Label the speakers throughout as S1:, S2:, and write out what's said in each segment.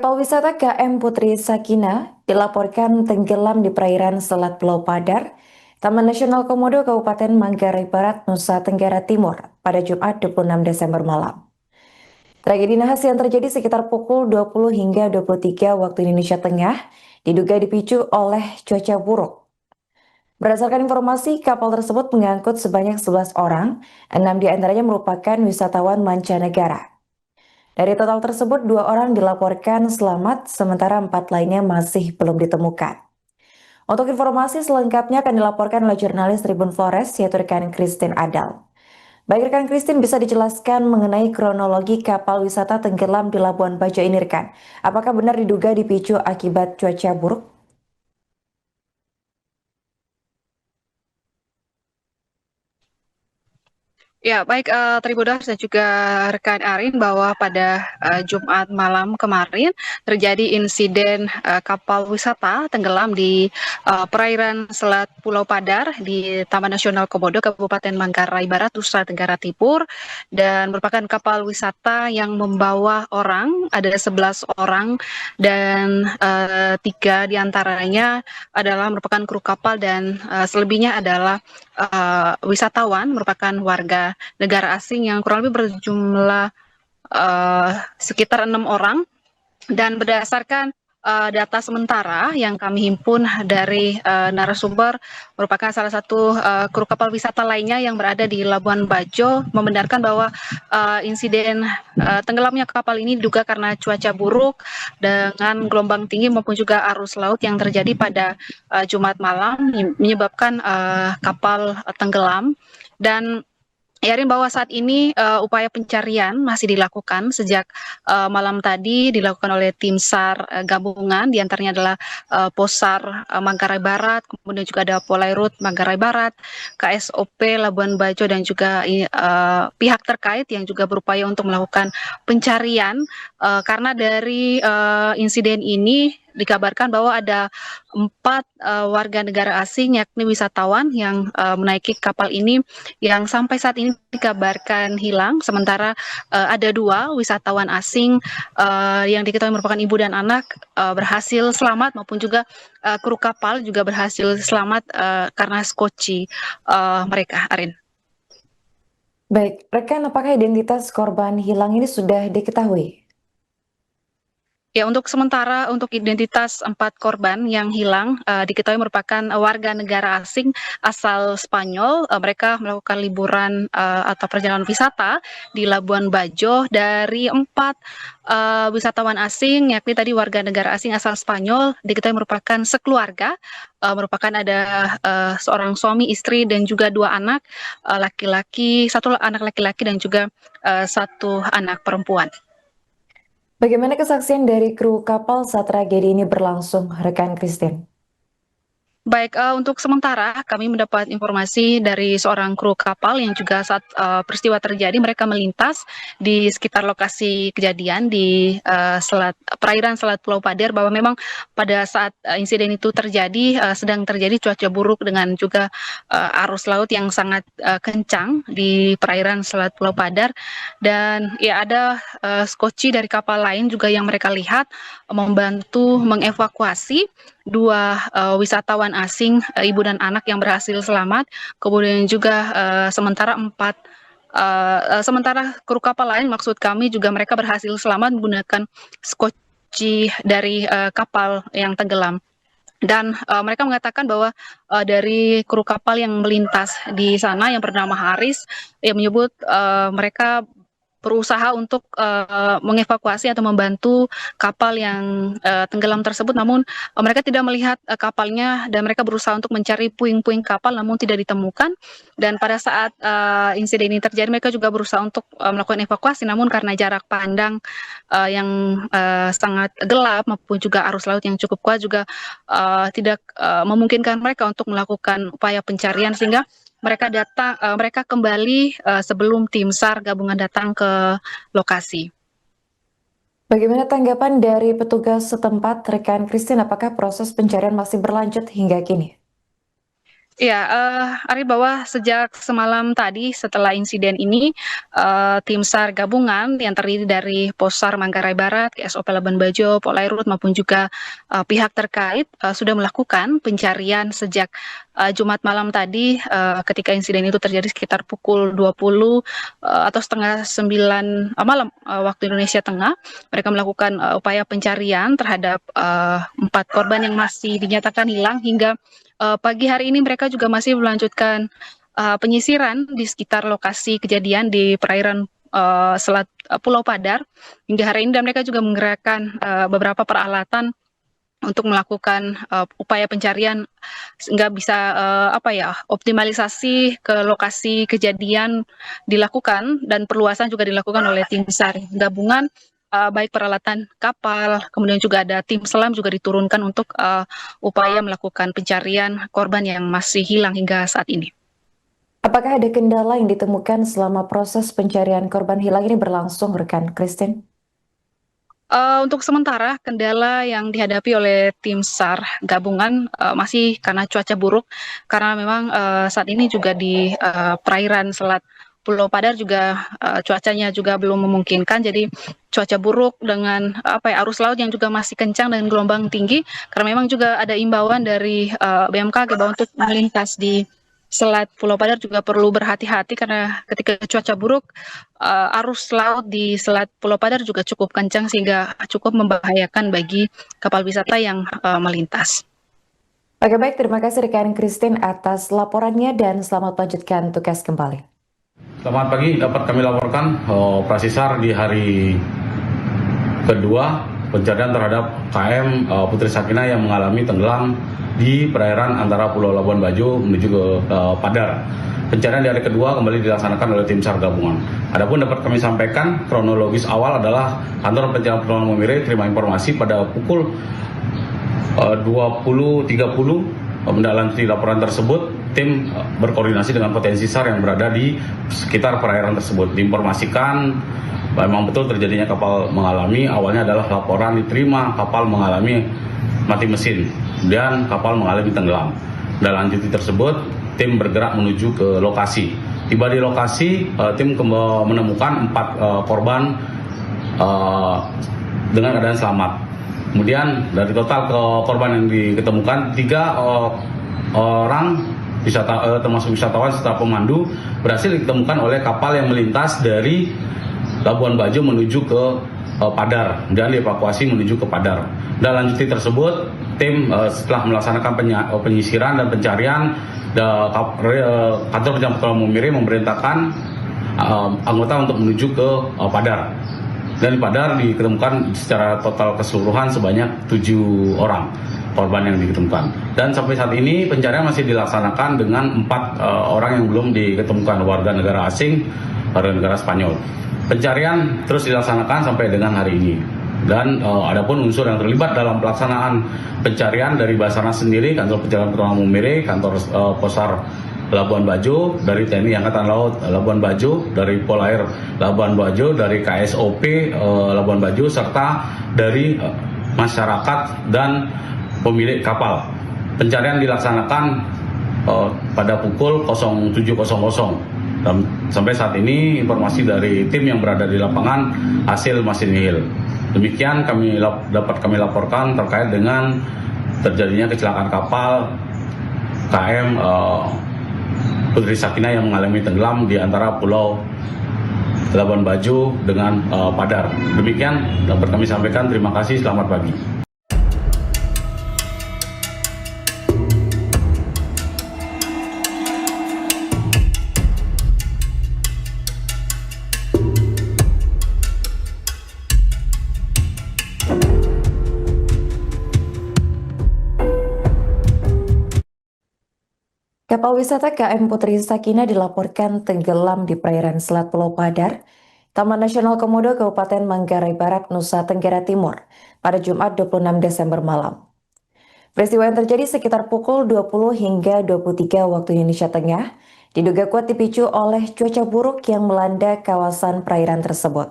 S1: Kapal wisata KM Putri Sakina dilaporkan tenggelam di perairan Selat Pulau Padar, Taman Nasional Komodo, Kabupaten Manggarai Barat, Nusa Tenggara Timur pada Jumat 26 Desember malam. Tragedi nahas yang terjadi sekitar pukul 20 hingga 23 waktu Indonesia Tengah diduga dipicu oleh cuaca buruk. Berdasarkan informasi, kapal tersebut mengangkut sebanyak 11 orang, 6 diantaranya merupakan wisatawan mancanegara. Dari total tersebut, 2 orang dilaporkan selamat, sementara 4 lainnya masih belum ditemukan. Untuk informasi selengkapnya akan dilaporkan oleh jurnalis Tribun Flores, yaitu rekan Christine Adal. Baik rekan Christine, bisa dijelaskan mengenai kronologi kapal wisata tenggelam di Labuan Bajo ini rekan? Apakah benar diduga dipicu akibat cuaca buruk?
S2: Ya, baik Tribuners dan juga rekan Arin bahwa pada Jumat malam kemarin terjadi insiden kapal wisata tenggelam di perairan Selat Pulau Padar di Taman Nasional Komodo, Kabupaten Manggarai Barat, Nusa Tenggara Timur, dan merupakan kapal wisata yang membawa orang, ada 11 orang, dan 3 diantaranya adalah merupakan kru kapal dan selebihnya adalah wisatawan merupakan warga negara asing yang kurang lebih berjumlah sekitar 6 orang, dan berdasarkan data sementara yang kami himpun dari narasumber merupakan salah satu kru kapal wisata lainnya yang berada di Labuan Bajo membenarkan bahwa insiden tenggelamnya kapal ini diduga karena cuaca buruk dengan gelombang tinggi maupun juga arus laut yang terjadi pada Jumat malam menyebabkan kapal tenggelam. Dan Yarin bahwa saat ini upaya pencarian masih dilakukan sejak malam tadi dilakukan oleh tim SAR gabungan, diantaranya adalah Posar Manggarai Barat, kemudian juga ada Polairut Manggarai Barat, KSOP Labuan Bajo, dan juga pihak terkait yang juga berupaya untuk melakukan pencarian karena dari insiden ini dikabarkan bahwa ada 4 warga negara asing yakni wisatawan yang menaiki kapal ini yang sampai saat ini dikabarkan hilang, sementara ada 2 wisatawan asing yang diketahui merupakan ibu dan anak berhasil selamat, maupun juga kru kapal juga berhasil selamat karena skoci mereka, Arin.
S1: Baik, rekan, apakah identitas korban hilang ini sudah diketahui?
S2: Ya, untuk sementara untuk identitas 4 korban yang hilang diketahui merupakan warga negara asing asal Spanyol. Mereka melakukan liburan atau perjalanan wisata di Labuan Bajo. Dari 4 wisatawan asing, yakni tadi warga negara asing asal Spanyol, diketahui merupakan sekeluarga. Merupakan ada seorang suami, istri, dan juga 2 anak laki-laki, 1 anak laki-laki dan juga 1 anak perempuan.
S1: Bagaimana kesaksian dari kru kapal saat tragedi ini berlangsung, rekan Christine?
S2: Baik, untuk sementara kami mendapat informasi dari seorang kru kapal yang juga saat peristiwa terjadi mereka melintas di sekitar lokasi kejadian di perairan Selat Pulau Padar, bahwa memang pada saat insiden itu terjadi sedang terjadi cuaca buruk dengan juga arus laut yang sangat kencang di perairan Selat Pulau Padar, dan ya ada skoci dari kapal lain juga yang mereka lihat membantu mengevakuasi 2 wisatawan asing, ibu dan anak yang berhasil selamat. Kemudian juga sementara kru kapal lain, maksud kami, juga mereka berhasil selamat menggunakan skoci dari kapal yang tenggelam. Dan mereka mengatakan bahwa dari kru kapal yang melintas di sana yang bernama Haris, yang menyebut mereka berusaha untuk mengevakuasi atau membantu kapal yang tenggelam tersebut, namun mereka tidak melihat kapalnya, dan mereka berusaha untuk mencari puing-puing kapal namun tidak ditemukan. Dan pada saat insiden ini terjadi, mereka juga berusaha untuk melakukan evakuasi, namun karena jarak pandang yang sangat gelap maupun juga arus laut yang cukup kuat juga tidak memungkinkan mereka untuk melakukan upaya pencarian, sehingga mereka kembali sebelum tim SAR gabungan datang ke lokasi.
S1: Bagaimana tanggapan dari petugas setempat, rekan Christine? Apakah proses pencarian masih berlanjut hingga kini?
S2: Ya, Ari, bahwa sejak semalam tadi setelah insiden ini, tim SAR gabungan yang terdiri dari Posar Manggarai Barat, KSOP Labuan Bajo, Polairut maupun juga pihak terkait sudah melakukan pencarian sejak Jumat malam tadi ketika insiden itu terjadi sekitar pukul 20 atau setengah 9 malam waktu Indonesia Tengah. Mereka melakukan upaya pencarian terhadap 4 korban yang masih dinyatakan hilang hingga pagi hari ini. Mereka juga masih melanjutkan penyisiran di sekitar lokasi kejadian di perairan Selat Pulau Padar hingga hari ini, dan mereka juga menggerakkan beberapa peralatan untuk melakukan upaya pencarian sehingga bisa optimalisasi ke lokasi kejadian dilakukan, dan perluasan juga dilakukan oleh tim SAR gabungan, baik peralatan kapal, kemudian juga ada tim selam juga diturunkan untuk upaya melakukan pencarian korban yang masih hilang hingga saat ini.
S1: Apakah ada kendala yang ditemukan selama proses pencarian korban hilang ini berlangsung, rekan Christine?
S2: Untuk sementara, kendala yang dihadapi oleh tim SAR gabungan masih karena cuaca buruk, karena memang saat ini juga di perairan Selat Pulau Padar juga cuacanya juga belum memungkinkan, jadi cuaca buruk dengan arus laut yang juga masih kencang dan gelombang tinggi, karena memang juga ada imbauan dari BMKG bahwa untuk melintas di Selat Pulau Padar juga perlu berhati-hati karena ketika cuaca buruk, arus laut di Selat Pulau Padar juga cukup kencang sehingga cukup membahayakan bagi kapal wisata yang melintas.
S1: Oke, baik, terima kasih rekan Christine atas laporannya dan selamat melanjutkan tugas kembali.
S3: Selamat pagi, dapat kami laporkan operasi SAR di hari kedua pencarian terhadap KM Putri Sakinah yang mengalami tenggelam di perairan antara Pulau Labuan Bajo menuju ke Padar. Pencarian di hari kedua kembali dilaksanakan oleh tim SAR gabungan. Adapun dapat kami sampaikan kronologis awal adalah kantor pencarian Pulau Mamire terima informasi pada pukul 20.30. Mendalanjuti laporan tersebut, tim berkoordinasi dengan potensi SAR yang berada di sekitar perairan tersebut. Diinformasikan memang betul terjadinya kapal mengalami, awalnya adalah laporan diterima kapal mengalami mati mesin, dan kapal mengalami tenggelam. Mendalanjuti tersebut, tim bergerak menuju ke lokasi. Tiba di lokasi, tim menemukan 4 korban dengan keadaan selamat. Kemudian dari total korban yang diketemukan, 3 orang termasuk wisatawan serta pemandu berhasil ditemukan oleh kapal yang melintas dari Labuan Bajo menuju ke Padar dan dievakuasi menuju ke Padar. Dan lanjuti tersebut, tim setelah melaksanakan penyisiran dan pencarian, kantor pencarian Pulau Mamire memerintahkan anggota untuk menuju ke Padar. Dan di Padar diketemukan secara total keseluruhan sebanyak 7 orang korban yang diketemukan. Dan sampai saat ini pencarian masih dilaksanakan dengan 4 orang yang belum diketemukan, warga negara asing, warga negara Spanyol. Pencarian terus dilaksanakan sampai dengan hari ini. Dan adapun unsur yang terlibat dalam pelaksanaan pencarian dari Basarnas sendiri, kantor pencarian Pulau Mamire, kantor Posar Labuan Bajo, dari TNI Angkatan Laut Labuan Bajo, dari Polair Labuan Bajo, dari KSOP Labuan Bajo, serta dari masyarakat dan pemilik kapal. Pencarian dilaksanakan pada pukul 07.00. Dan sampai saat ini informasi dari tim yang berada di lapangan, hasil masih nihil. Demikian dapat kami laporkan terkait dengan terjadinya kecelakaan kapal KM Putri Sakinah yang mengalami tenggelam di antara Pulau Labuan Bajo dengan Padar. Demikian dapat kami sampaikan. Terima kasih. Selamat pagi.
S1: Kapal wisata KM Putri Sakinah dilaporkan tenggelam di perairan Selat Pulau Padar, Taman Nasional Komodo, Kabupaten Manggarai Barat, Nusa Tenggara Timur, pada Jumat 26 Desember malam. Peristiwa yang terjadi sekitar pukul 20 hingga 23 waktu Indonesia Tengah, diduga kuat dipicu oleh cuaca buruk yang melanda kawasan perairan tersebut.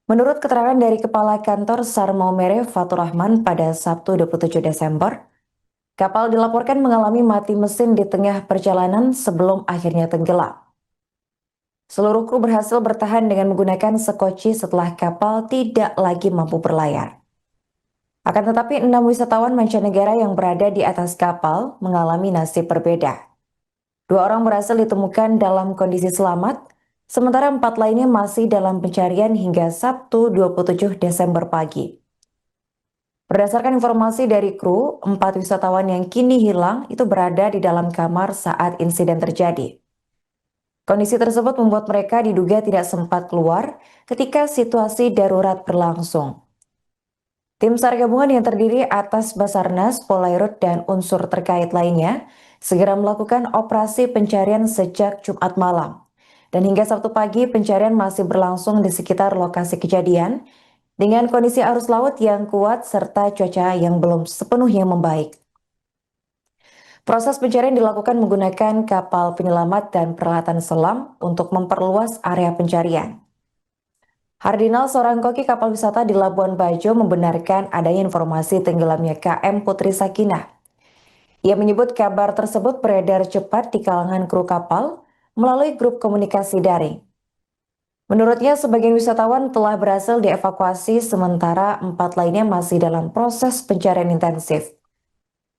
S1: Menurut keterangan dari Kepala Kantor SAR Maumere Fatur Rahman pada Sabtu 27 Desember, Kapal dilaporkan mengalami mati mesin di tengah perjalanan sebelum akhirnya tenggelam. Seluruh kru berhasil bertahan dengan menggunakan sekoci setelah kapal tidak lagi mampu berlayar. Akan tetapi 6 wisatawan mancanegara yang berada di atas kapal mengalami nasib berbeda. 2 orang berhasil ditemukan dalam kondisi selamat, sementara 4 lainnya masih dalam pencarian hingga Sabtu 27 Desember pagi. Berdasarkan informasi dari kru, 4 wisatawan yang kini hilang itu berada di dalam kamar saat insiden terjadi. Kondisi tersebut membuat mereka diduga tidak sempat keluar ketika situasi darurat berlangsung. Tim SAR gabungan yang terdiri atas Basarnas, Polairut, dan unsur terkait lainnya segera melakukan operasi pencarian sejak Jumat malam. Dan hingga Sabtu pagi pencarian masih berlangsung di sekitar lokasi kejadian dengan kondisi arus laut yang kuat serta cuaca yang belum sepenuhnya membaik. Proses pencarian dilakukan menggunakan kapal penyelamat dan peralatan selam untuk memperluas area pencarian. Hardinal, seorang koki kapal wisata di Labuan Bajo, membenarkan adanya informasi tenggelamnya KM Putri Sakinah. Ia menyebut kabar tersebut beredar cepat di kalangan kru kapal melalui grup komunikasi daring. Menurutnya, sebagian wisatawan telah berhasil dievakuasi, sementara 4 lainnya masih dalam proses pencarian intensif.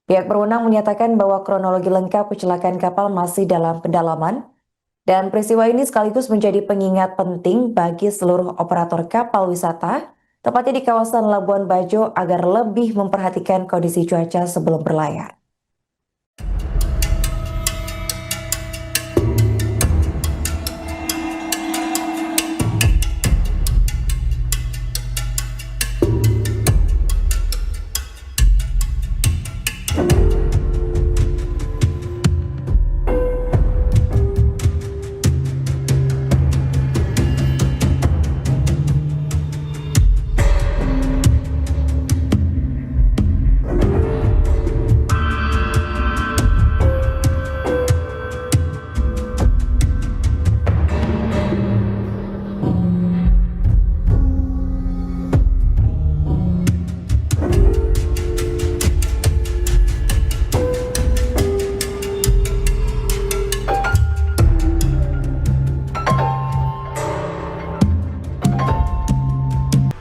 S1: Pihak berwenang menyatakan bahwa kronologi lengkap kecelakaan kapal masih dalam pendalaman, dan peristiwa ini sekaligus menjadi pengingat penting bagi seluruh operator kapal wisata, tepatnya di kawasan Labuan Bajo, agar lebih memperhatikan kondisi cuaca sebelum berlayar.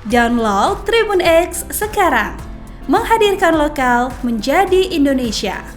S4: Download Tribun X sekarang, menghadirkan lokal menjadi Indonesia.